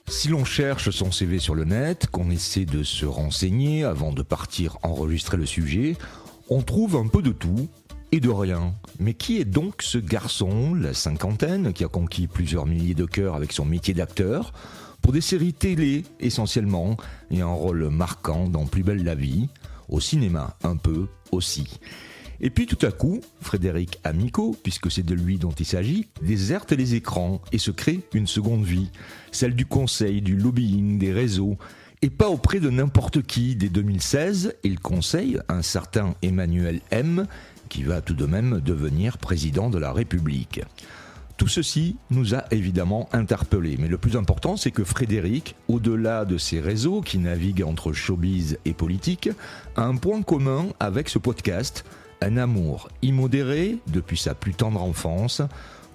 Si l'on cherche son CV sur le net, qu'on essaie de se renseigner avant de partir enregistrer le sujet, on trouve un peu de tout et de rien. Mais qui est donc ce garçon, la cinquantaine, qui a conquis plusieurs milliers de cœurs avec son métier d'acteur, pour des séries télé essentiellement, et un rôle marquant dans Plus belle la vie, au cinéma un peu aussi. Et puis tout à coup, Frédéric Amico, puisque c'est de lui dont il s'agit, déserte les écrans et se crée une seconde vie, celle du conseil, du lobbying, des réseaux, et pas auprès de n'importe qui. Dès 2016, il conseille un certain Emmanuel M, qui va tout de même devenir président de la République. Tout ceci nous a évidemment interpellés, mais le plus important, c'est que Frédéric, au-delà de ses réseaux qui naviguent entre showbiz et politique, a un point commun avec ce podcast, un amour immodéré depuis sa plus tendre enfance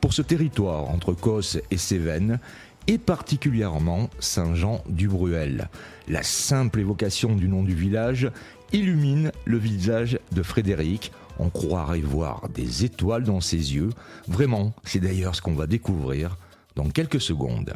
pour ce territoire entre Causse et Cévennes, et particulièrement Saint-Jean-du-Bruel. La simple évocation du nom du village illumine le visage de Frédéric. On croirait voir des étoiles dans ses yeux. Vraiment, c'est d'ailleurs ce qu'on va découvrir dans quelques secondes.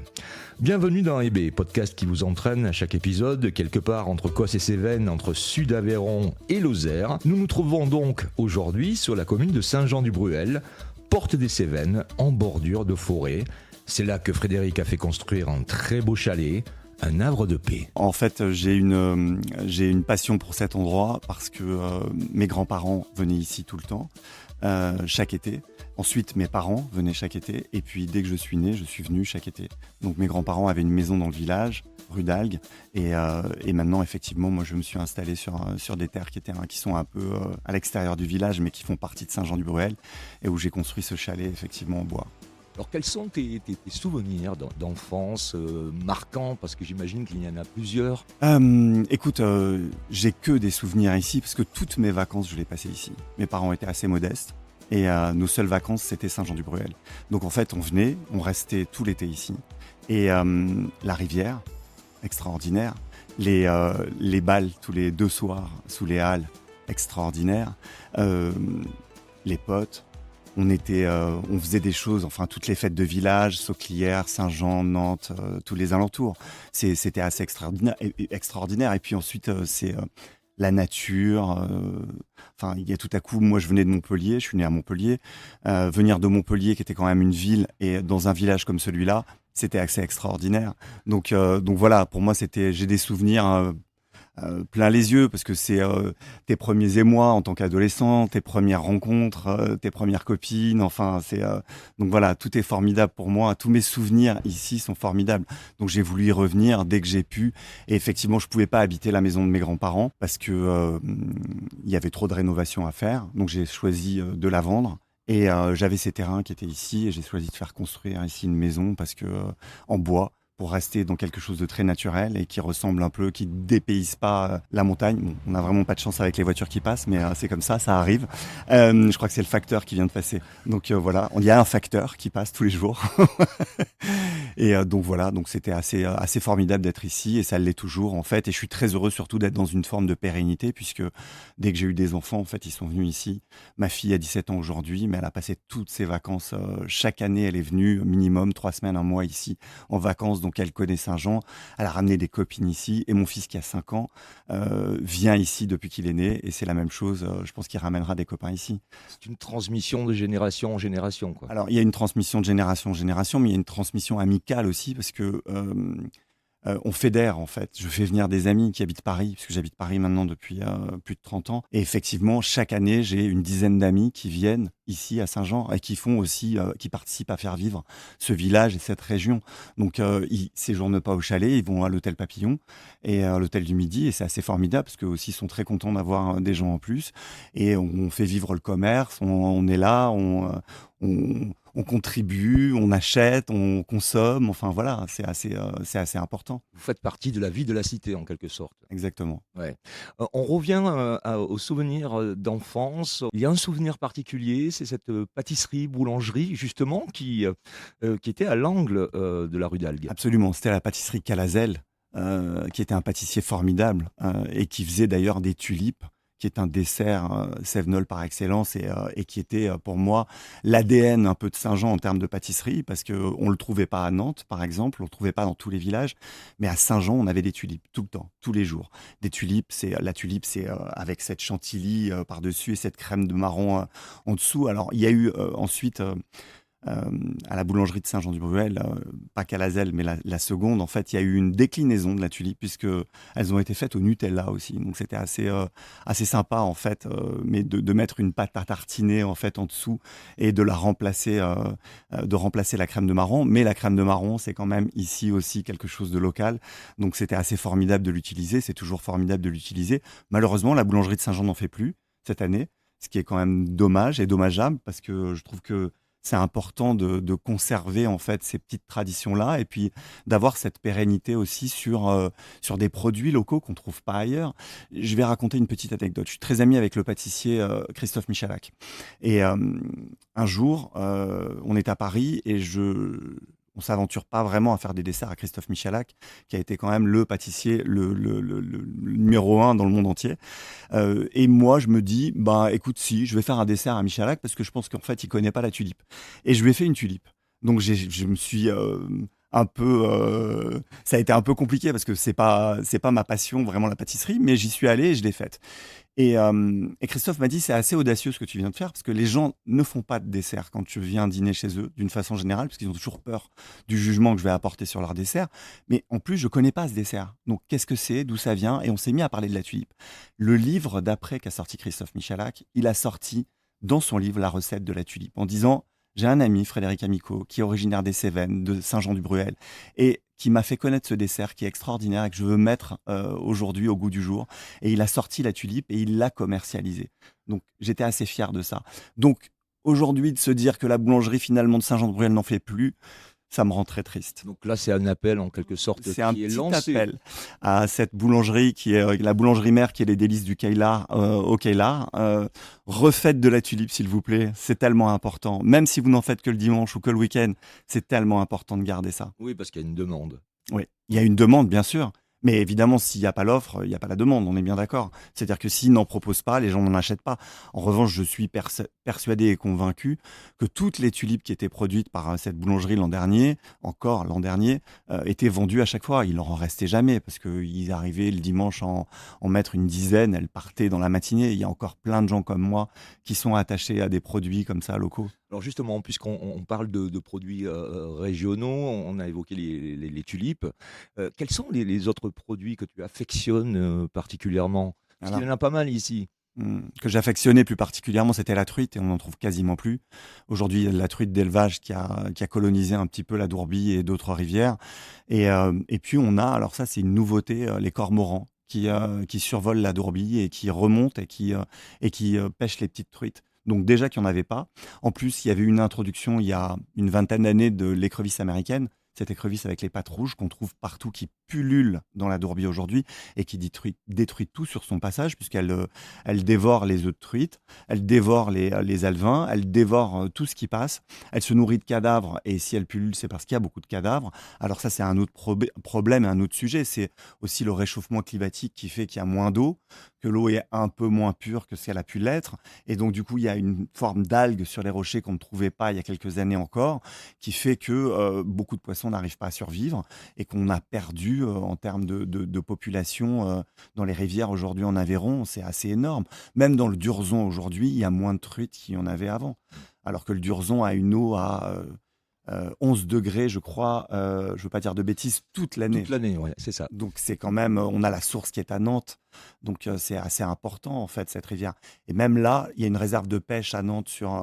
Bienvenue dans EB, podcast qui vous entraîne à chaque épisode, quelque part entre Causse et Cévennes, entre Sud-Aveyron et Lozère. Nous nous trouvons donc aujourd'hui sur la commune de Saint-Jean-du-Bruel, porte des Cévennes, en bordure de forêt. C'est là que Frédéric a fait construire un très beau chalet, un havre de paix. En fait, j'ai une passion pour cet endroit parce que mes grands-parents venaient ici tout le temps, chaque été. Ensuite, mes parents venaient chaque été. Et puis, dès que je suis né, je suis venu chaque été. Donc, mes grands-parents avaient une maison dans le village, rue d'Algues. Et maintenant, effectivement, moi, je me suis installé sur des terres qui sont un peu à l'extérieur du village, mais qui font partie de Saint-Jean-du-Bruel, et où j'ai construit ce chalet, effectivement, en bois. Alors quels sont tes souvenirs d'enfance marquants, parce que j'imagine qu'il y en a plusieurs. Écoute, j'ai que des souvenirs ici, parce que toutes mes vacances, je les passais ici. Mes parents étaient assez modestes, et nos seules vacances, c'était Saint-Jean-du-Bruel. Donc en fait, on venait, on restait tout l'été ici. Et la rivière, extraordinaire. Les bals tous les 2 soirs, sous les halles, extraordinaire. Les potes. On faisait des choses, enfin toutes les fêtes de village, Sauclières, Saint-Jean, Nantes, tous les alentours. C'était assez extraordinaire. Et puis ensuite, c'est la nature. Enfin, il y a tout à coup, moi je venais de Montpellier, je suis né à Montpellier. Venir de Montpellier, qui était quand même une ville, et dans un village comme celui-là, c'était assez extraordinaire. Donc voilà, pour moi, j'ai des souvenirs plein les yeux, parce que c'est tes premiers émois en tant qu'adolescent, tes premières rencontres, tes premières copines, enfin donc voilà, tout est formidable pour moi, tous mes souvenirs ici sont formidables, donc j'ai voulu y revenir dès que j'ai pu. Et effectivement, je pouvais pas habiter la maison de mes grands-parents parce que il y avait trop de rénovations à faire, donc j'ai choisi de la vendre. Et j'avais ces terrains qui étaient ici, et j'ai choisi de faire construire ici une maison parce que en bois, pour rester dans quelque chose de très naturel et qui ressemble un peu, qui dépayse pas la montagne. Bon, on n'a vraiment pas de chance avec les voitures qui passent, mais c'est comme ça arrive. Je crois que c'est le facteur qui vient de passer. Donc voilà, il y a un facteur qui passe tous les jours. Et donc voilà, donc c'était assez formidable d'être ici, et ça l'est toujours en fait. Et je suis très heureux surtout d'être dans une forme de pérennité, puisque dès que j'ai eu des enfants, en fait, ils sont venus ici. Ma fille a 17 ans aujourd'hui, mais elle a passé toutes ses vacances. Chaque année, elle est venue minimum 3 semaines, 1 mois ici en vacances. Donc elle connaît Saint-Jean, elle a ramené des copines ici, et mon fils qui a 5 ans vient ici depuis qu'il est né, et c'est la même chose, je pense qu'il ramènera des copains ici. C'est une transmission de génération en génération, quoi. Alors il y a une transmission de génération en génération, mais il y a une transmission amicale aussi, parce que on fédère en fait. Je fais venir des amis qui habitent Paris, puisque j'habite Paris maintenant depuis plus de 30 ans. Et effectivement, chaque année, j'ai une dizaine d'amis qui viennent ici à Saint-Jean et qui font aussi, qui participent à faire vivre ce village et cette région. Donc, ils séjournent pas au chalet, ils vont à l'hôtel Papillon et à l'hôtel du Midi, et c'est assez formidable parce qu'eux aussi sont très contents d'avoir des gens en plus. Et on fait vivre le commerce, on est là, on contribue, on achète, on consomme, enfin voilà, c'est assez important. Vous faites partie de la vie de la cité, en quelque sorte. Exactement. Ouais. On revient aux souvenirs d'enfance. Il y a un souvenir particulier, c'est cette pâtisserie-boulangerie, justement, qui était à l'angle de la rue d'Algues. Absolument, c'était la pâtisserie Calazel, qui était un pâtissier formidable et qui faisait d'ailleurs des tulipes qui est un dessert cévenol par excellence et qui était pour moi l'ADN un peu de Saint-Jean en termes de pâtisserie, parce qu'on ne le trouvait pas à Nantes, par exemple, on ne le trouvait pas dans tous les villages, mais à Saint-Jean, on avait des tulipes tout le temps, tous les jours. Des tulipes, la tulipe, c'est avec cette chantilly par-dessus et cette crème de marron en dessous. Alors, il y a eu ensuite... à la boulangerie de Saint-Jean-du-Bruel, pas qu'à la Zelle, mais la seconde, en fait, il y a eu une déclinaison de la tulipe, puisque elles ont été faites au Nutella aussi. Donc c'était assez sympa, en fait, mais de mettre une pâte à tartiner en fait en dessous et de remplacer la crème de marron. Mais la crème de marron, c'est quand même ici aussi quelque chose de local. Donc c'était assez formidable de l'utiliser. C'est toujours formidable de l'utiliser. Malheureusement, la boulangerie de Saint-Jean n'en fait plus cette année, ce qui est quand même dommage et dommageable, parce que je trouve que c'est important de conserver en fait ces petites traditions-là et puis d'avoir cette pérennité aussi sur des produits locaux qu'on ne trouve pas ailleurs. Je vais raconter une petite anecdote. Je suis très ami avec le pâtissier Christophe Michalak. Et un jour, on est à Paris et on s'aventure pas vraiment à faire des desserts à Christophe Michalak, qui a été quand même le pâtissier, le numéro 1 dans le monde entier. Et moi, je me dis, bah écoute, si, je vais faire un dessert à Michalak parce que je pense qu'en fait, il connaît pas la tulipe. Et je lui ai fait une tulipe. Donc je me suis un peu, ça a été un peu compliqué parce que c'est pas ma passion vraiment la pâtisserie, mais j'y suis allé et je l'ai faite. Et Christophe m'a dit, c'est assez audacieux ce que tu viens de faire, parce que les gens ne font pas de dessert quand tu viens dîner chez eux, d'une façon générale, parce qu'ils ont toujours peur du jugement que je vais apporter sur leur dessert. Mais en plus, je connais pas ce dessert. Donc, qu'est-ce que c'est, d'où ça vient? Et on s'est mis à parler de la tulipe. Le livre d'après qu'a sorti Christophe Michalak, il a sorti dans son livre la recette de la tulipe, en disant, j'ai un ami, Frédéric Amico, qui est originaire des Cévennes, de Saint-Jean-du-Bruel, et qui m'a fait connaître ce dessert qui est extraordinaire et que je veux mettre aujourd'hui au goût du jour. Et il a sorti la tulipe et il l'a commercialisée. Donc, j'étais assez fier de ça. Donc, aujourd'hui, de se dire que la boulangerie finalement de Saint-Jean-de-Bruel n'en fait plus, ça me rend très triste. Donc là, c'est un appel en quelque sorte C'est un qui est petit lancé. appel à cette boulangerie qui est la boulangerie mère, qui est les délices du Kailar au Kailar. Refaites de la tulipe, s'il vous plaît. C'est tellement important. Même si vous n'en faites que le dimanche ou que le week-end, c'est tellement important de garder ça. Oui, parce qu'il y a une demande. Oui, il y a une demande, bien sûr. Mais évidemment, s'il n'y a pas l'offre, il n'y a pas la demande, on est bien d'accord. C'est-à-dire que s'ils n'en proposent pas, les gens n'en achètent pas. En revanche, je suis persuadé et convaincu que toutes les tulipes qui étaient produites par cette boulangerie l'an dernier, étaient vendues à chaque fois. Il n'en restait jamais, parce qu'ils arrivaient le dimanche en mettre une dizaine, elles partaient dans la matinée. Il y a encore plein de gens comme moi qui sont attachés à des produits comme ça, locaux. Alors justement, puisqu'on parle de produits régionaux, on a évoqué les tulipes. Quels sont les autres produits que tu affectionnes particulièrement? Parce qu'il y en a pas mal ici. Que j'affectionnais plus particulièrement, c'était la truite, et on n'en trouve quasiment plus. Aujourd'hui, il y a la truite d'élevage qui a colonisé un petit peu la Dourbie et d'autres rivières. Et puis on a, alors ça c'est une nouveauté, les cormorans qui survolent la Dourbie et qui remontent et qui pêchent les petites truites. Donc déjà qu'il n'y en avait pas. En plus, il y avait une introduction il y a une vingtaine d'années de l'écrevisse américaine, cette écrevisse avec les pattes rouges qu'on trouve partout, qui pullule dans la Dourbie aujourd'hui et qui détruit tout sur son passage, puisqu'elle dévore les œufs de truite, elle dévore les alevins, elle dévore tout ce qui passe, elle se nourrit de cadavres, et si elle pullule, c'est parce qu'il y a beaucoup de cadavres. Alors ça, c'est un autre problème et un autre sujet, c'est aussi le réchauffement climatique qui fait qu'il y a moins d'eau, que l'eau est un peu moins pure que ce qu'elle a pu l'être, et donc du coup, il y a une forme d'algue sur les rochers qu'on ne trouvait pas il y a quelques années encore, qui fait que beaucoup de poissons n'arrivent pas à survivre, et qu'on a perdu en termes de population dans les rivières aujourd'hui en Aveyron. C'est assez énorme. Même dans le Durzon aujourd'hui, il y a moins de truites qu'il y en avait avant, alors que le Durzon a une eau à 11 degrés, je crois, je ne veux pas dire de bêtises, toute l'année. Toute l'année, ouais, c'est ça. Donc c'est quand même, on a la source qui est à Nantes, donc c'est assez important en fait cette rivière. Et même là, il y a une réserve de pêche à Nantes sur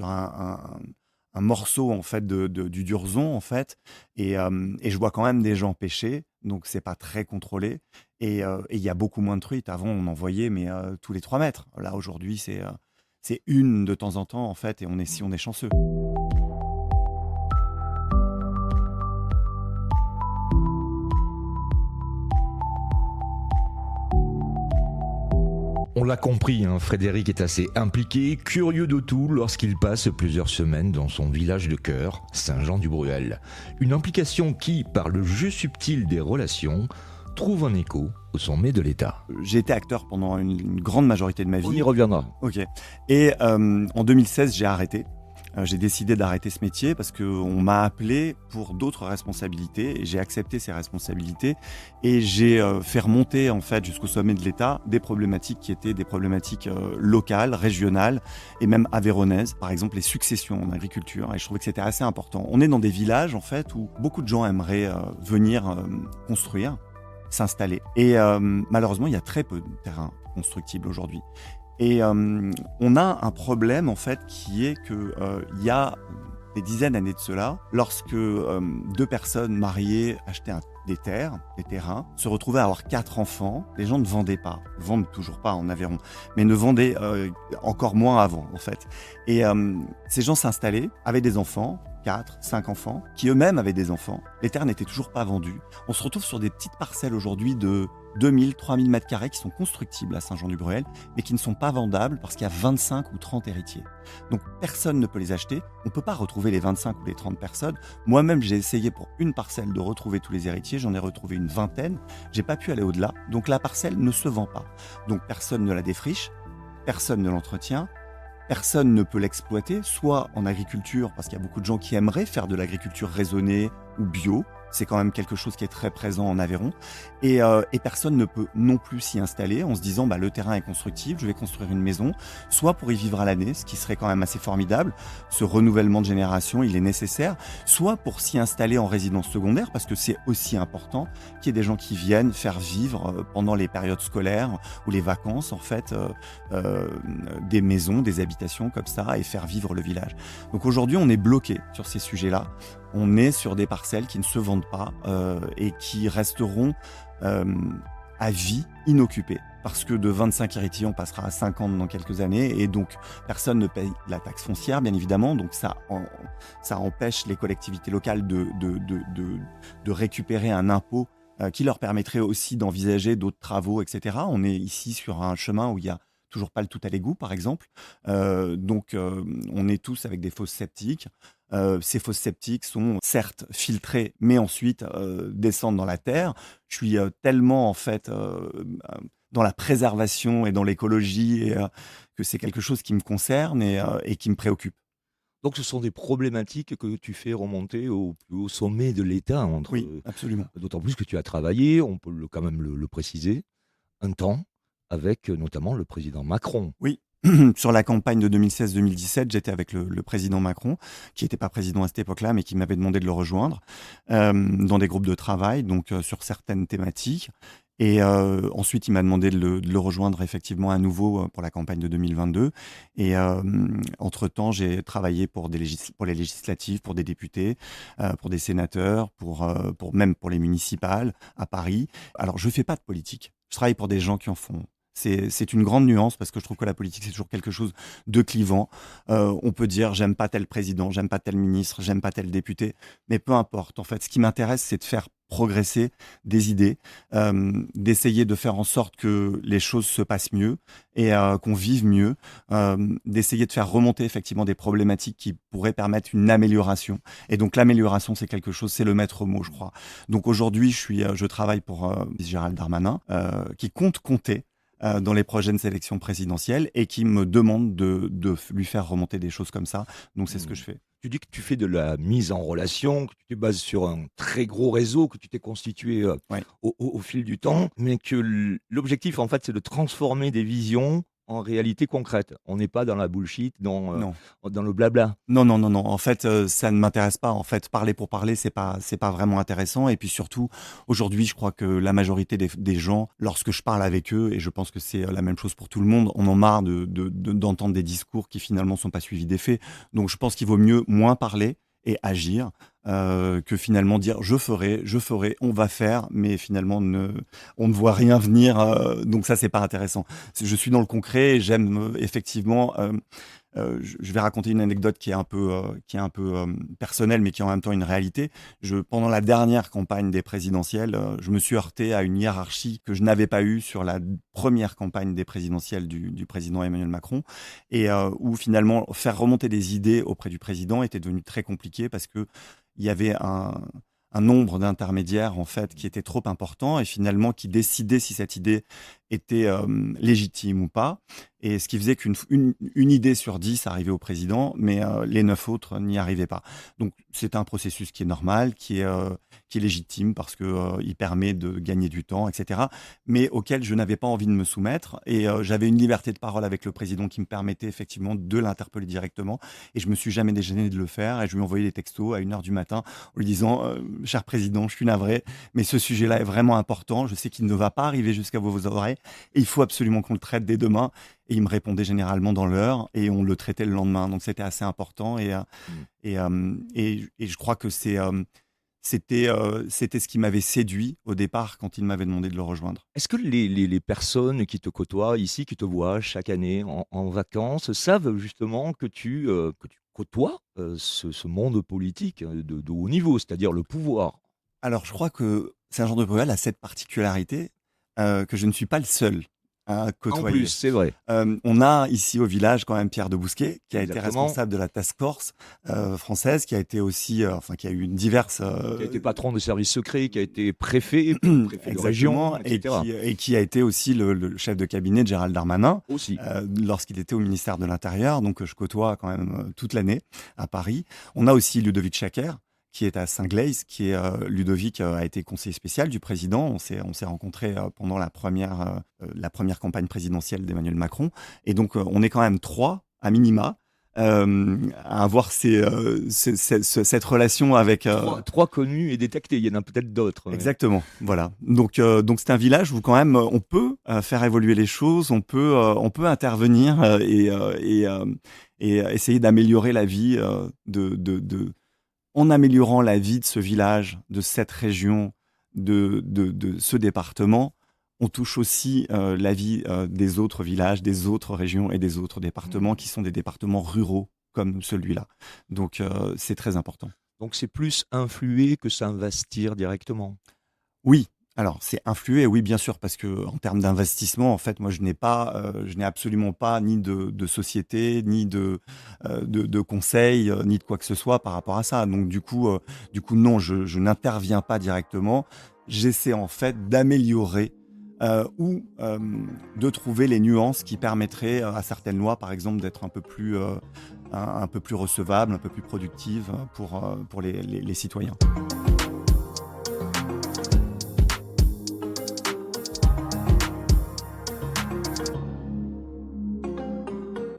un morceau en fait du Durzon en fait, et je vois quand même des gens pêcher, donc c'est pas très contrôlé, et il y a beaucoup moins de truites. Avant on en voyait mais tous les 3 mètres. Là aujourd'hui c'est une de temps en temps en fait, et on est chanceux. On l'a compris, hein, Frédéric est assez impliqué, curieux de tout lorsqu'il passe plusieurs semaines dans son village de cœur, Saint-Jean-du-Bruel. Une implication qui, par le jeu subtil des relations, trouve un écho au sommet de l'État. J'ai été acteur pendant une grande majorité de ma vie. On y reviendra. Ok. Et en 2016, j'ai arrêté. J'ai décidé d'arrêter ce métier parce qu'on m'a appelé pour d'autres responsabilités et j'ai accepté ces responsabilités et j'ai fait remonter en fait jusqu'au sommet de l'État des problématiques qui étaient des problématiques locales, régionales et même aveyronnaises, par exemple les successions en agriculture, et je trouvais que c'était assez important. On est dans des villages en fait où beaucoup de gens aimeraient venir construire, s'installer et malheureusement il y a très peu de terrain constructible aujourd'hui. Et on a un problème en fait qui est que il y a des dizaines d'années de cela, lorsque deux personnes mariées achetaient des terrains, se retrouvaient à avoir 4 enfants, les gens ne vendaient pas, vendent toujours pas en Aveyron, mais ne vendaient encore moins avant en fait. Et ces gens s'installaient, avaient des enfants, 4, 5 enfants, qui eux-mêmes avaient des enfants. Les terres n'étaient toujours pas vendues. On se retrouve sur des petites parcelles aujourd'hui de 2000, 3000 mètres carrés qui sont constructibles à Saint-Jean-du-Bruel, mais qui ne sont pas vendables parce qu'il y a 25 ou 30 héritiers. Donc personne ne peut les acheter. On ne peut pas retrouver les 25 ou les 30 personnes. Moi-même, j'ai essayé pour une parcelle de retrouver tous les héritiers. J'en ai retrouvé une vingtaine. J'ai pas pu aller au-delà. Donc la parcelle ne se vend pas. Donc personne ne la défriche, personne ne l'entretient. Personne ne peut l'exploiter, soit en agriculture, parce qu'il y a beaucoup de gens qui aimeraient faire de l'agriculture raisonnée ou bio. C'est quand même quelque chose qui est très présent en Aveyron. Et personne ne peut non plus s'y installer en se disant le terrain est constructible, je vais construire une maison, soit pour y vivre à l'année, ce qui serait quand même assez formidable. Ce renouvellement de génération, il est nécessaire. Soit pour s'y installer en résidence secondaire, parce que c'est aussi important qu'il y ait des gens qui viennent faire vivre pendant les périodes scolaires ou les vacances, en fait, des maisons, des habitations comme ça, et faire vivre le village. Donc aujourd'hui, on est bloqué sur ces sujets-là. On est sur des parcelles qui ne se vendent pas et qui resteront à vie inoccupées. Parce que de 25 héritiers, on passera à 50 dans quelques années. Et donc, personne ne paye la taxe foncière, bien évidemment. Donc, ça empêche les collectivités locales de récupérer un impôt qui leur permettrait aussi d'envisager d'autres travaux, etc. On est ici sur un chemin où il y a toujours pas le tout à l'égout, par exemple. Donc, on est tous avec des fosses septiques. Ces fosses septiques sont certes filtrées, mais ensuite descendent dans la terre. Je suis tellement en fait dans la préservation et dans l'écologie que c'est quelque chose qui me concerne et qui me préoccupe. Donc ce sont des problématiques que tu fais remonter au plus haut sommet de l'État. Oui, absolument. D'autant plus que tu as travaillé, on peut quand même le préciser, un temps avec notamment le président Macron. Oui. Sur la campagne de 2016-2017, j'étais avec le président Macron, qui n'était pas président à cette époque-là, mais qui m'avait demandé de le rejoindre dans des groupes de travail, donc sur certaines thématiques. Et ensuite, il m'a demandé de le rejoindre effectivement à nouveau pour la campagne de 2022. Et entre-temps, j'ai travaillé pour les législatives, pour des députés, pour des sénateurs, même pour les municipales à Paris. Alors, je ne fais pas de politique. Je travaille pour des gens qui en font. C'est une grande nuance parce que je trouve que la politique, c'est toujours quelque chose de clivant. On peut dire j'aime pas tel président, j'aime pas tel ministre, j'aime pas tel député, mais peu importe. En fait, ce qui m'intéresse, c'est de faire progresser des idées, d'essayer de faire en sorte que les choses se passent mieux et qu'on vive mieux, d'essayer de faire remonter effectivement des problématiques qui pourraient permettre une amélioration. Et donc l'amélioration, c'est quelque chose, c'est le maître mot, je crois. Donc aujourd'hui, je travaille pour Gérald Darmanin, qui compte compter dans les prochaines élections présidentielles et qui me demande de lui faire remonter des choses comme ça. Donc c'est ce que je fais. Tu dis que tu fais de la mise en relation, que tu te bases sur un très gros réseau que tu t'es constitué au fil du temps, mais que l'objectif en fait c'est de transformer des visions en réalité concrète. On n'est pas dans la bullshit, dans le blabla. Non. En fait, ça ne m'intéresse pas. En fait, parler pour parler, c'est pas vraiment intéressant. Et puis surtout, aujourd'hui, je crois que la majorité des gens, lorsque je parle avec eux, et je pense que c'est la même chose pour tout le monde, on en marre d'entendre des discours qui finalement sont pas suivis des faits. Donc, je pense qu'il vaut mieux moins parler et agir que finalement dire je ferai, on va faire, mais finalement on ne voit rien venir. Donc ça, c'est pas intéressant. Je suis dans le concret et j'aime effectivement. Je vais raconter une anecdote qui est un peu personnelle, mais qui est en même temps une réalité. Pendant la dernière campagne des présidentielles, je me suis heurté à une hiérarchie que je n'avais pas eue sur la première campagne des présidentielles du président Emmanuel Macron, et où finalement faire remonter des idées auprès du président était devenu très compliqué parce que il y avait un nombre d'intermédiaires en fait qui était trop important et finalement qui décidait si cette idée était légitime ou pas. Et ce qui faisait qu'une idée sur 10 arrivait au président, mais les 9 autres n'y arrivaient pas. Donc c'est un processus qui est normal, qui est légitime parce que il permet de gagner du temps, etc. Mais auquel je n'avais pas envie de me soumettre. Et j'avais une liberté de parole avec le président qui me permettait effectivement de l'interpeller directement. Et je me suis jamais gêné de le faire. Et je lui ai envoyé des textos à 1h du matin en lui disant cher président, je suis navré, mais ce sujet-là est vraiment important. Je sais qu'il ne va pas arriver jusqu'à vos oreilles. Et il faut absolument qu'on le traite dès demain. Et il me répondait généralement dans l'heure et on le traitait le lendemain. Donc c'était assez important. Et je crois que c'était ce qui m'avait séduit au départ quand il m'avait demandé de le rejoindre. Est-ce que les personnes qui te côtoient ici, qui te voient chaque année en vacances, savent justement que tu côtoies ce monde politique de haut niveau, c'est-à-dire le pouvoir? Alors je crois que Saint-Jean-de-Breuil a cette particularité que je ne suis pas le seul à En plus, côtoyer. c'est vrai. On a ici au village quand même Pierre de Bousquet, qui a été Exactement. responsable de la task force française, qui a été aussi, qui a eu une diverse... Qui a été patron de service secret, qui a été préfet de région, exactement, et etc. qui a été aussi le chef de cabinet de Gérald Darmanin Aussi. lorsqu'il était au ministère de l'Intérieur, donc je côtoie quand même toute l'année à Paris. On a aussi Ludovic Schacker, qui est à Saint-Glaise, Ludovic a été conseiller spécial du président. On s'est rencontrés pendant la première campagne présidentielle d'Emmanuel Macron. Et donc, on est quand même 3, à minima, à avoir cette relation avec... Trois connus et détectés, il y en a peut-être d'autres. Ouais. Exactement, voilà. Donc c'est un village où quand même on peut faire évoluer les choses, on peut intervenir et essayer d'améliorer la vie en améliorant la vie de ce village, de cette région, de ce département. On touche aussi la vie des autres villages, des autres régions et des autres départements qui sont des départements ruraux comme celui-là. Donc c'est très important. Donc c'est plus influer que s'investir directement. Oui, alors c'est influer, oui bien sûr, parce que en termes d'investissement, en fait, moi je n'ai absolument pas ni de société, ni de conseil, ni de quoi que ce soit par rapport à ça. Donc du coup non, je n'interviens pas directement. J'essaie en fait d'améliorer ou de trouver les nuances qui permettraient à certaines lois, par exemple, d'être un peu plus recevables, un peu plus productives pour les citoyens.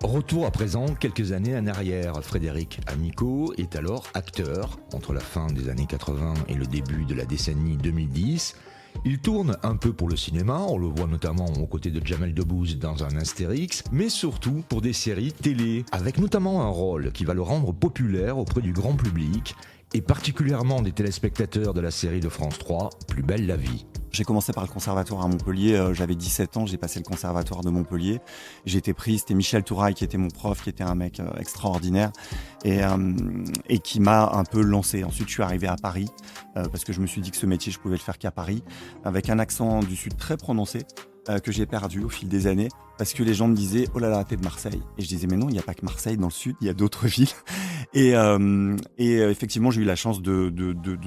Retour à présent quelques années en arrière. Frédéric Amico est alors acteur entre la fin des années 80 et le début de la décennie 2010. Il tourne un peu pour le cinéma, on le voit notamment aux côtés de Jamel Debbouze dans un Astérix, mais surtout pour des séries télé, avec notamment un rôle qui va le rendre populaire auprès du grand public, et particulièrement des téléspectateurs de la série de France 3, Plus belle la vie. J'ai commencé par le conservatoire à Montpellier, j'avais 17 ans, j'ai passé le conservatoire de Montpellier. J'ai été pris, c'était Michel Touraille qui était mon prof, qui était un mec extraordinaire et qui m'a un peu lancé. Ensuite, je suis arrivé à Paris parce que je me suis dit que ce métier, je pouvais le faire qu'à Paris, avec un accent du Sud très prononcé que j'ai perdu au fil des années parce que les gens me disaient « Oh là là, t'es de Marseille ». Et je disais « Mais non, il n'y a pas que Marseille dans le Sud, il y a d'autres villes ». Et effectivement, j'ai eu la chance de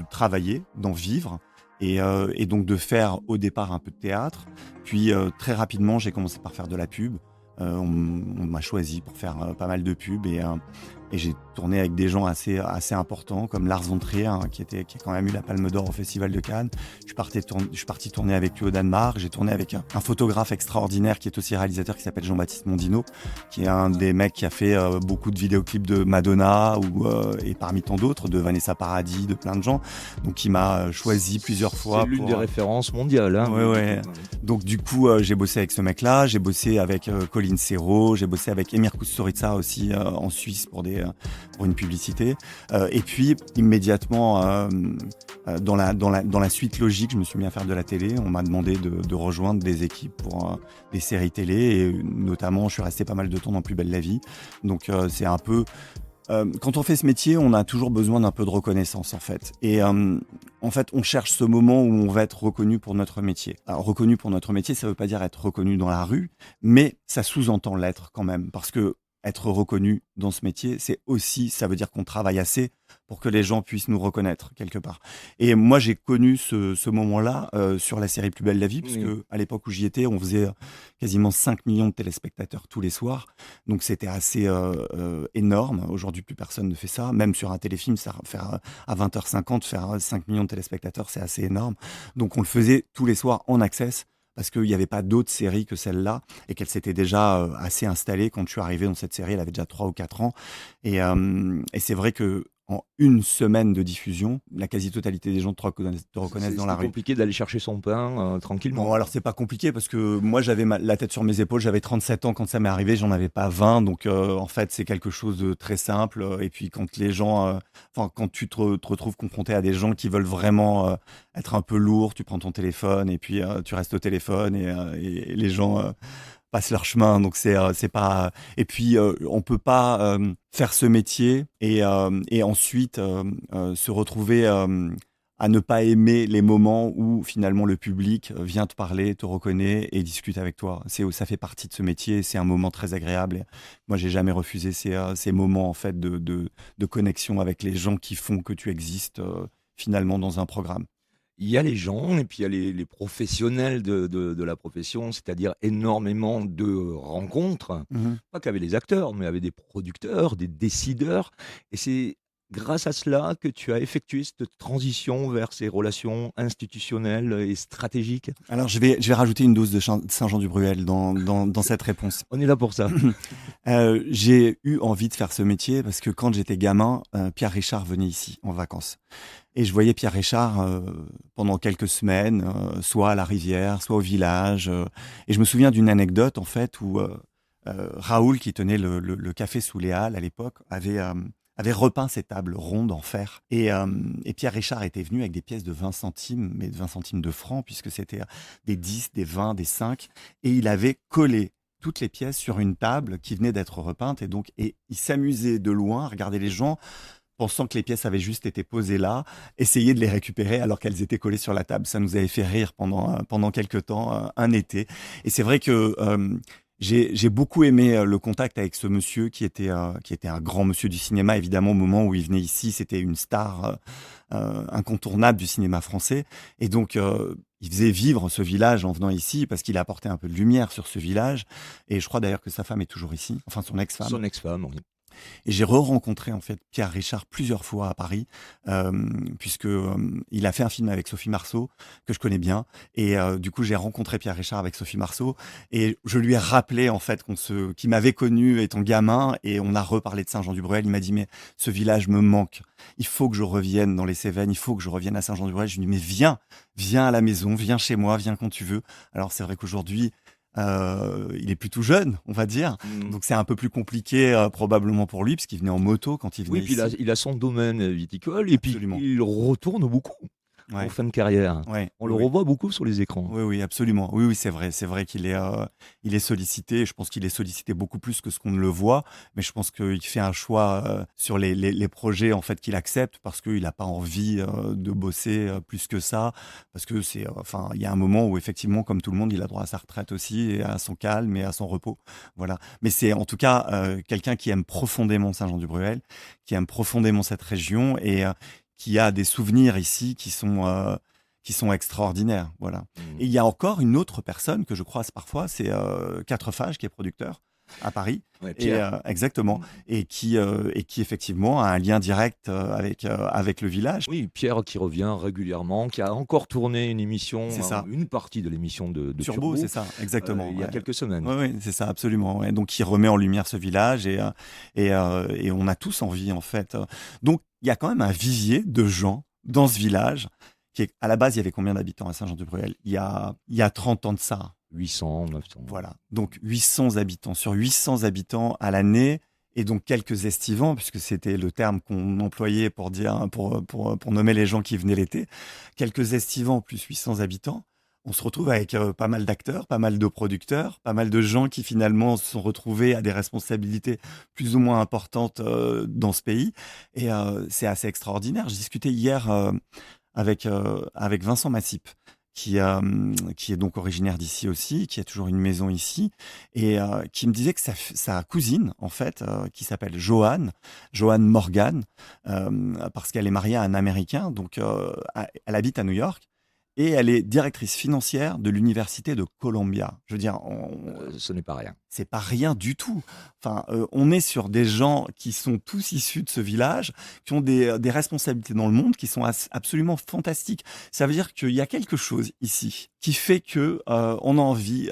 travailler, d'en vivre. Et donc de faire au départ un peu de théâtre, puis très rapidement j'ai commencé par faire de la pub. On m'a choisi pour faire pas mal de pubs et j'ai tourné avec des gens assez importants comme Lars von Trier qui a quand même eu la Palme d'Or au Festival de Cannes. Je suis parti tourner avec lui au Danemark. J'ai tourné avec un photographe extraordinaire qui est aussi réalisateur qui s'appelle Jean-Baptiste Mondino, qui est un des mecs qui a fait beaucoup de vidéoclips de Madonna et parmi tant d'autres, de Vanessa Paradis, de plein de gens. Donc il m'a choisi plusieurs fois. C'est l'une des références mondiales. Hein. Ouais. Donc du coup j'ai bossé avec ce mec-là, j'ai bossé avec Colin Serrault, j'ai bossé avec Emir Kusturica aussi en Suisse pour une publicité. Et puis immédiatement dans la suite logique, je me suis mis à faire de la télé. On m'a demandé de rejoindre des équipes pour des séries télé et notamment je suis resté pas mal de temps dans Plus belle la vie. Donc c'est un peu quand on fait ce métier, on a toujours besoin d'un peu de reconnaissance en fait. Et en fait, on cherche ce moment où on va être reconnu pour notre métier. Alors, reconnu pour notre métier, ça veut pas dire être reconnu dans la rue, mais ça sous-entend l'être quand même, parce que être reconnu dans ce métier, c'est aussi, ça veut dire qu'on travaille assez pour que les gens puissent nous reconnaître quelque part. Et moi, j'ai connu ce moment-là sur la série Plus belle la vie, puisque à l'époque où j'y étais, on faisait quasiment 5 millions de téléspectateurs tous les soirs. Donc c'était assez énorme. Aujourd'hui, plus personne ne fait ça. Même sur un téléfilm, faire à 20h50, faire 5 millions de téléspectateurs, c'est assez énorme. Donc on le faisait tous les soirs en access, parce qu'il n'y avait pas d'autres séries que celle-là, et qu'elle s'était déjà assez installée. Quand je suis arrivé dans cette série, elle avait déjà 3 ou 4 ans. Et c'est vrai que en une semaine de diffusion, la quasi-totalité des gens te reconnaissent dans la rue. C'est compliqué d'aller chercher son pain tranquillement. Bon, alors c'est pas compliqué, parce que moi j'avais la tête sur mes épaules, j'avais 37 ans quand ça m'est arrivé, j'en avais pas 20, donc en fait c'est quelque chose de très simple. Et puis quand les gens, quand tu te retrouves confronté à des gens qui veulent vraiment être un peu lourds, tu prends ton téléphone et puis tu restes au téléphone, et les gens passent leur chemin. Donc c'est pas. Et puis on peut pas faire ce métier et ensuite se retrouver à ne pas aimer les moments où finalement le public vient te parler, te reconnaît et discute avec toi. Ça fait partie de ce métier. C'est un moment très agréable. Et moi, j'ai jamais refusé ces moments en fait de connexion avec les gens qui font que tu existes finalement dans un programme. Il y a les gens et puis il y a les professionnels de la profession, c'est-à-dire énormément de rencontres, pas qu'avec les acteurs, mais avec des producteurs, des décideurs. Et c'est grâce à cela que tu as effectué cette transition vers ces relations institutionnelles et stratégiques. Alors, je vais rajouter une dose de Saint-Jean-du-Bruel dans cette réponse. On est là pour ça. J'ai eu envie de faire ce métier parce que quand j'étais gamin, Pierre Richard venait ici en vacances. Et je voyais Pierre Richard pendant quelques semaines, soit à la rivière, soit au village. Et je me souviens d'une anecdote, en fait, où Raoul, qui tenait le café sous les Halles à l'époque, avait repeint ses tables rondes en fer. Et Pierre Richard était venu avec des pièces de 20 centimes, mais de 20 centimes de francs, puisque c'était des 10, des 20, des 5. Et il avait collé toutes les pièces sur une table qui venait d'être repeinte. Et il s'amusait de loin à regarder les gens, pensant que les pièces avaient juste été posées là, essayer de les récupérer alors qu'elles étaient collées sur la table. Ça nous avait fait rire pendant quelques temps, un été. Et c'est vrai que j'ai beaucoup aimé le contact avec ce monsieur qui était un grand monsieur du cinéma. Évidemment, au moment où il venait ici, c'était une star incontournable du cinéma français. Et donc, il faisait vivre ce village en venant ici parce qu'il a apporté un peu de lumière sur ce village. Et je crois d'ailleurs que sa femme est toujours ici, enfin son ex-femme. Son ex-femme, oui. Et j'ai re-rencontré en fait Pierre Richard plusieurs fois à Paris, puisque il a fait un film avec Sophie Marceau que je connais bien. Et du coup, j'ai rencontré Pierre Richard avec Sophie Marceau et je lui ai rappelé en fait qu'il m'avait connu étant gamin, et on a reparlé de Saint-Jean-du-Bruel. Il m'a dit mais ce village me manque. Il faut que je revienne dans les Cévennes. Il faut que je revienne à Saint-Jean-du-Bruel. Je lui ai dit mais viens à la maison, viens chez moi, viens quand tu veux. Alors c'est vrai qu'aujourd'hui il est plutôt jeune, on va dire. Donc c'est un peu plus compliqué probablement pour lui, parce qu'il venait en moto quand il venait ici. Oui, puis il a son domaine viticole, et absolument. Puis il retourne beaucoup en fin de carrière. On le revoit beaucoup sur les écrans. Oui, absolument. Oui, c'est vrai. C'est vrai qu'il est sollicité. Je pense qu'il est sollicité beaucoup plus que ce qu'on ne le voit. Mais je pense qu'il fait un choix sur les projets en fait qu'il accepte, parce qu'il n'a pas envie de bosser plus que ça. Parce que il y a un moment où effectivement, comme tout le monde, il a droit à sa retraite aussi, et à son calme et à son repos. Voilà. Mais c'est en tout cas quelqu'un qui aime profondément Saint-Jean-du-Bruel, qui aime profondément cette région, et qui a des souvenirs ici qui sont extraordinaires. Voilà. Et il y a encore une autre personne que je croise parfois, c'est Quatrefages, qui est producteur à Paris. Ouais, Pierre. Exactement. Et qui effectivement a un lien direct avec le village. Oui, Pierre qui revient régulièrement, qui a encore tourné une émission, une partie de l'émission de Turbo, c'est ça, exactement. Il y a quelques semaines. Oui, c'est ça, absolument. Ouais. Donc, qui remet en lumière ce village, et on a tous envie, en fait. Donc, il y a quand même un vivier de gens dans ce village. À la base, il y avait combien d'habitants à Saint-Jean-du-Bruel ? Il y a 30 ans de ça. 800, 900. Voilà. Donc 800 habitants. Sur 800 habitants à l'année, et donc quelques estivants, puisque c'était le terme qu'on employait pour nommer les gens qui venaient l'été. Quelques estivants plus 800 habitants. On se retrouve avec pas mal d'acteurs, pas mal de producteurs, pas mal de gens qui finalement se sont retrouvés à des responsabilités plus ou moins importantes dans ce pays. Et c'est assez extraordinaire. Je discutais hier avec Vincent Massip, qui est donc originaire d'ici aussi, qui a toujours une maison ici, et qui me disait que sa cousine, en fait, qui s'appelle Joanne Morgan, parce qu'elle est mariée à un Américain, donc elle habite à New York, et elle est directrice financière de l'université de Columbia. Je veux dire, Ce n'est pas rien. c'est pas rien du tout. Enfin, on est sur des gens qui sont tous issus de ce village, qui ont des responsabilités dans le monde qui sont absolument fantastiques. Ça veut dire qu'il y a quelque chose ici qui fait que on a envie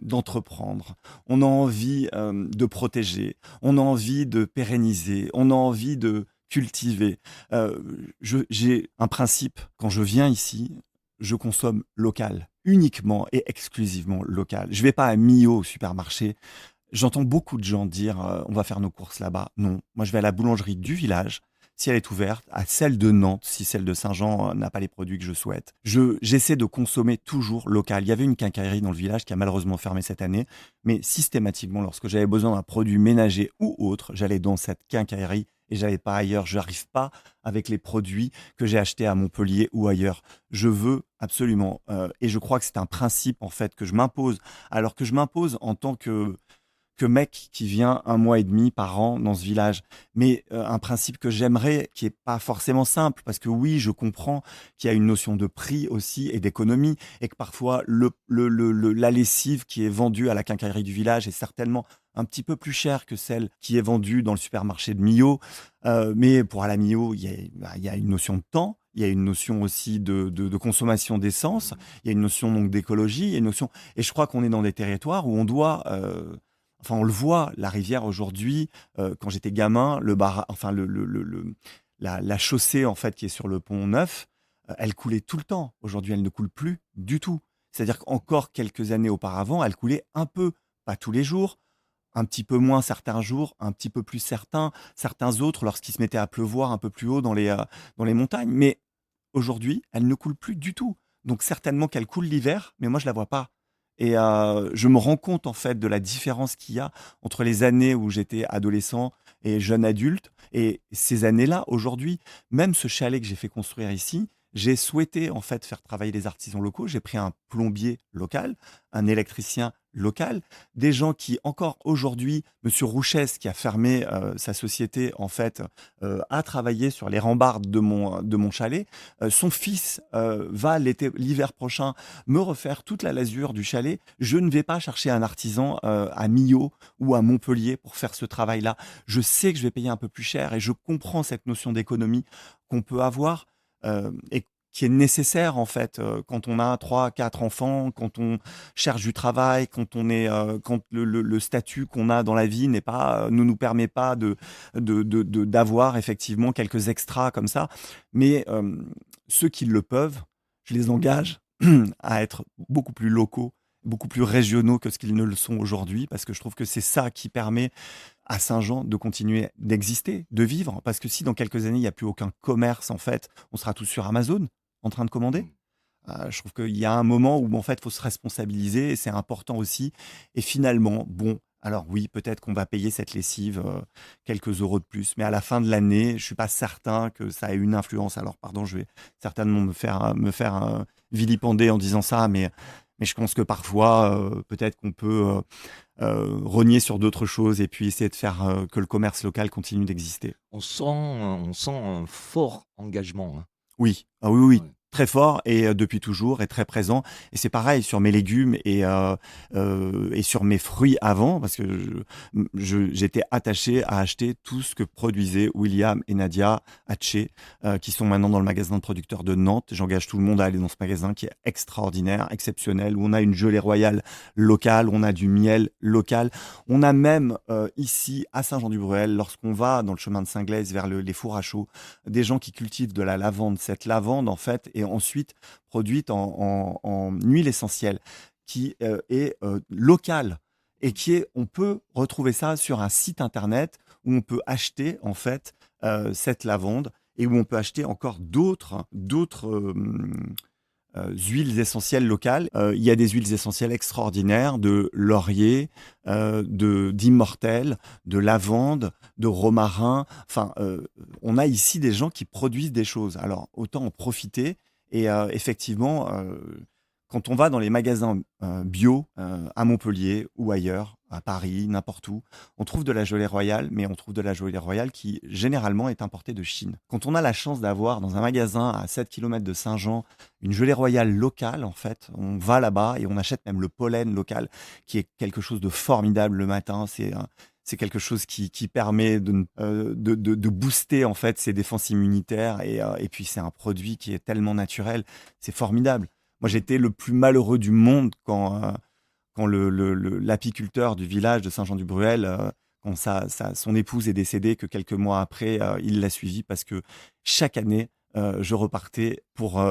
d'entreprendre, on a envie de protéger, on a envie de pérenniser, on a envie de cultiver. J'ai un principe quand je viens ici. Je consomme local, uniquement et exclusivement local. Je vais pas à Mio au supermarché. J'entends beaucoup de gens dire on va faire nos courses là-bas. Non, moi je vais à la boulangerie du village, si elle est ouverte, à celle de Nantes, si celle de Saint-Jean n'a pas les produits que je souhaite. J'essaie de consommer toujours local. Il y avait une quincaillerie dans le village qui a malheureusement fermé cette année, mais systématiquement, lorsque j'avais besoin d'un produit ménager ou autre, j'allais dans cette quincaillerie et j'allais pas ailleurs. Je n'arrive pas avec les produits que j'ai achetés à Montpellier ou ailleurs. Je veux absolument, et je crois que c'est un principe en fait que je m'impose, alors que je m'impose en tant que mec qui vient 1 mois et demi par an dans ce village. Mais un principe que j'aimerais, qui est pas forcément simple, parce que oui, je comprends qu'il y a une notion de prix aussi et d'économie, et que parfois la lessive qui est vendue à la quincaillerie du village est certainement un petit peu plus chère que celle qui est vendue dans le supermarché de Millau. Mais pour aller à Millau, il y a une notion de temps. Il y a une notion aussi de consommation d'essence. Il y a une notion donc d'écologie. Il y a une notion, et je crois qu'on est dans des territoires où on doit enfin, on le voit, la rivière aujourd'hui, quand j'étais gamin, la chaussée en fait qui est sur le pont Neuf, elle coulait tout le temps. Aujourd'hui, elle ne coule plus du tout. C'est-à-dire qu'encore quelques années auparavant, elle coulait un peu, pas tous les jours, un petit peu moins certains jours, un petit peu plus certains autres lorsqu'il se mettait à pleuvoir un peu plus haut dans les montagnes. Mais aujourd'hui, elle ne coule plus du tout. Donc certainement qu'elle coule l'hiver, mais moi je la vois pas. Et je me rends compte en fait de la différence qu'il y a entre les années où j'étais adolescent et jeune adulte et ces années-là. Aujourd'hui, même ce chalet que j'ai fait construire ici, j'ai souhaité en fait faire travailler les artisans locaux. J'ai pris un plombier local, un électricien local, des gens qui encore aujourd'hui, Monsieur Rouchès qui a fermé sa société en fait, a travaillé sur les rambardes de mon chalet. Son fils va l'hiver prochain me refaire toute la lasure du chalet. Je ne vais pas chercher un artisan à Millau ou à Montpellier pour faire ce travail-là. Je sais que je vais payer un peu plus cher et je comprends cette notion d'économie qu'on peut avoir et qui est nécessaire en fait quand on a 3, 4 enfants, quand on cherche du travail, quand le statut qu'on a dans la vie ne nous permet pas d'avoir effectivement quelques extras comme ça. Mais ceux qui le peuvent, je les engage à être beaucoup plus locaux, beaucoup plus régionaux que ce qu'ils ne le sont aujourd'hui, parce que je trouve que c'est ça qui permet à Saint-Jean de continuer d'exister, de vivre. Parce que si dans quelques années, il n'y a plus aucun commerce, en fait, on sera tous sur Amazon en train de commander. Je trouve qu'il y a un moment où, en fait, il faut se responsabiliser et c'est important aussi. Et finalement, bon, alors oui, peut-être qu'on va payer cette lessive quelques euros de plus, mais à la fin de l'année, je ne suis pas certain que ça ait une influence. Alors, pardon, je vais certainement me faire vilipender en disant ça, mais je pense que parfois, peut-être qu'on peut rogner sur d'autres choses et puis essayer de faire que le commerce local continue d'exister. On sent un fort engagement, hein. Oui, ah oui, oui, Ouais. très fort et depuis toujours et très présent. Et c'est pareil sur mes légumes et sur mes fruits avant, parce que j'étais attaché à acheter tout ce que produisaient William et Nadia Hatché, qui sont maintenant dans le magasin de producteurs de Nantes. J'engage tout le monde à aller dans ce magasin qui est extraordinaire, exceptionnel, où on a une gelée royale locale, on a du miel local. On a même ici, à Saint-Jean-du-Bruel, lorsqu'on va dans le chemin de Saint-Blaise vers les fours à chaud, des gens qui cultivent de la lavande. Cette lavande, en fait, est ensuite produite en huile essentielle qui est locale et on peut retrouver ça sur un site internet où on peut acheter, en fait, cette lavande et où on peut acheter encore d'autres huiles essentielles locales. Il y a des huiles essentielles extraordinaires de laurier, d'immortel, de lavande, de romarin. Enfin, on a ici des gens qui produisent des choses. Alors, autant en profiter. Et effectivement, Quand on va dans les magasins bio à Montpellier ou ailleurs, à Paris, n'importe où, on trouve de la gelée royale, mais on trouve de la gelée royale qui généralement est importée de Chine. Quand on a la chance d'avoir dans un magasin à 7 km de Saint-Jean une gelée royale locale, en fait, on va là-bas et on achète même le pollen local, qui est quelque chose de formidable le matin. C'est quelque chose qui permet de booster en fait ses défenses immunitaires et puis c'est un produit qui est tellement naturel, c'est formidable. Moi, j'étais le plus malheureux du monde quand l'apiculteur du village de Saint-Jean-du-Bruel, quand son épouse est décédée, que quelques mois après, il l'a suivi parce que chaque année, je repartais pour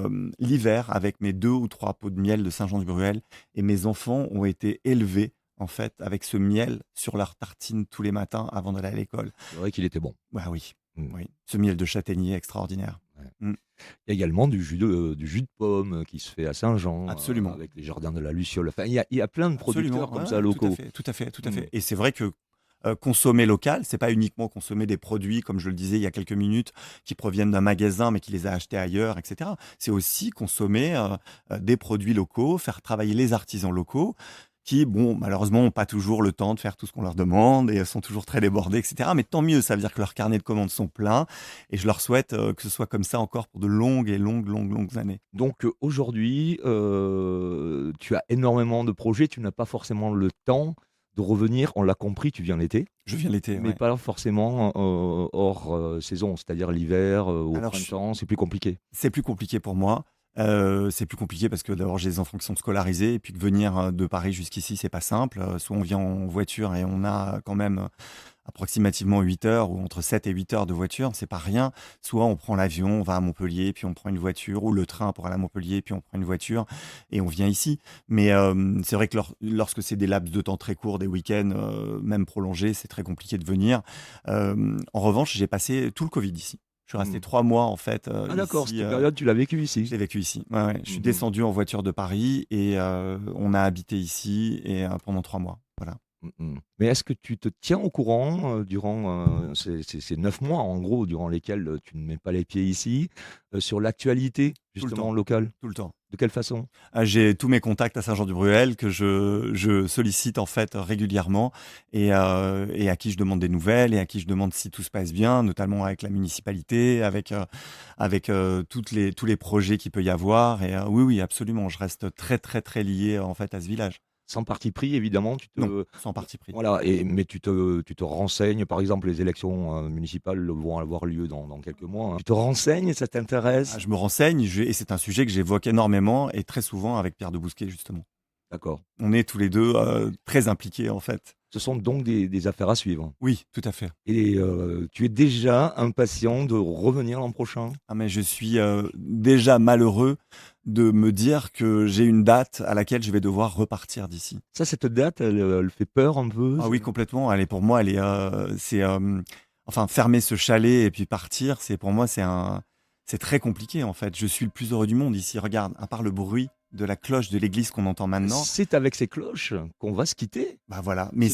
l'hiver avec mes 2 ou 3 pots de miel de Saint-Jean-du-Bruel et mes enfants ont été élevés en fait avec ce miel sur leur tartine tous les matins avant d'aller à l'école. C'est vrai qu'il était bon. Bah oui, oui. Ce miel de châtaignier extraordinaire. Ouais. Il y a également du jus de pomme qui se fait à Saint-Jean, Absolument. avec les jardins de la Luciole. Enfin, il y a plein de producteurs comme ça locaux. Tout à fait. Et c'est vrai que consommer local, c'est pas uniquement consommer des produits, comme je le disais il y a quelques minutes, qui proviennent d'un magasin mais qui les a achetés ailleurs, etc. C'est aussi consommer des produits locaux, faire travailler les artisans locaux, qui, malheureusement, n'ont pas toujours le temps de faire tout ce qu'on leur demande et sont toujours très débordés, etc. Mais tant mieux, ça veut dire que leurs carnets de commandes sont pleins et je leur souhaite que ce soit comme ça encore pour de longues années. Donc aujourd'hui, tu as énormément de projets, tu n'as pas forcément le temps de revenir. On l'a compris, tu viens l'été. Je viens l'été, mais pas forcément hors saison, c'est-à-dire l'hiver ou au printemps, c'est plus compliqué. C'est plus compliqué pour moi. C'est plus compliqué parce que d'abord j'ai des enfants qui sont scolarisés et puis que venir de Paris jusqu'ici c'est pas simple. Soit on vient en voiture et on a quand même approximativement 8 heures ou entre 7 et 8 heures de voiture, c'est pas rien. Soit on prend l'avion, on va à Montpellier puis on prend une voiture ou le train pour aller à Montpellier puis on prend une voiture et on vient ici. Mais c'est vrai que lorsque c'est des laps de temps très courts, des week-ends même prolongés, c'est très compliqué de venir. En revanche, j'ai passé tout le Covid ici. Je suis resté 3 mois en fait. D'accord, ici, cette période, tu l'as vécu ici. J'ai vécu ici. Ouais. Je suis descendu en voiture de Paris et on a habité ici et pendant 3 mois. Voilà. Mais est-ce que tu te tiens au courant durant ces 9 mois, en gros, durant lesquels tu ne mets pas les pieds ici, sur l'actualité justement locale? Tout le temps. De quelle façon? J'ai tous mes contacts à Saint-Jean-du-Bruel que je sollicite en fait régulièrement et à qui je demande des nouvelles et à qui je demande si tout se passe bien, notamment avec la municipalité, avec tous les projets qu'il peut y avoir. Et oui, absolument, je reste très très très lié en fait à ce village. Sans parti pris, évidemment. Non, sans parti pris. Voilà, mais tu te renseignes, par exemple, les élections municipales vont avoir lieu dans quelques mois. Hein. Tu te renseignes, ça t'intéresse? Je me renseigne, et c'est un sujet que j'évoque énormément, et très souvent avec Pierre de Bousquet, justement. D'accord. On est tous les deux très impliqués, en fait. Ce sont donc des affaires à suivre. Oui, tout à fait. Et tu es déjà impatient de revenir l'an prochain? Ah, mais je suis déjà malheureux de me dire que j'ai une date à laquelle je vais devoir repartir d'ici. Ça, cette date, elle fait peur un peu? Ah oui, complètement. Pour moi, enfin, fermer ce chalet et puis partir, pour moi, c'est très compliqué, en fait. Je suis le plus heureux du monde ici. Regarde, à part le bruit de la cloche de l'église qu'on entend maintenant. C'est avec ces cloches qu'on va se quitter. Bah voilà, mais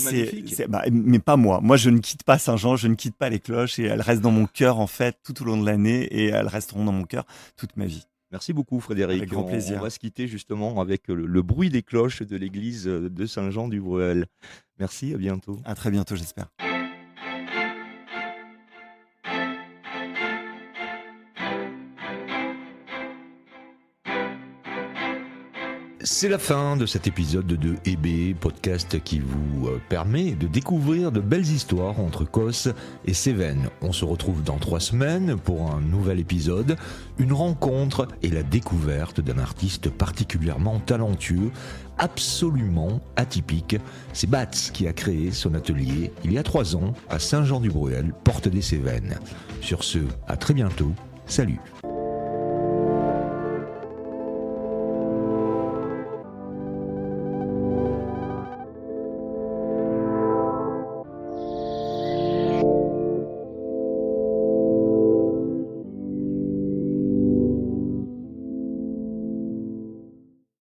mais pas moi. Moi, je ne quitte pas Saint-Jean, je ne quitte pas les cloches et elles restent dans mon cœur en fait tout au long de l'année et elles resteront dans mon cœur toute ma vie. Merci beaucoup Frédéric. Avec grand plaisir. On va se quitter justement avec le bruit des cloches de l'église de Saint-Jean-du-Bruel. Merci, à bientôt. À très bientôt, j'espère. C'est la fin de cet épisode de EB, podcast qui vous permet de découvrir de belles histoires entre Causse et Cévennes. On se retrouve dans 3 semaines pour un nouvel épisode, une rencontre et la découverte d'un artiste particulièrement talentueux, absolument atypique. C'est Bats qui a créé son atelier il y a 3 ans à Saint-Jean-du-Bruel, porte des Cévennes. Sur ce, à très bientôt, salut.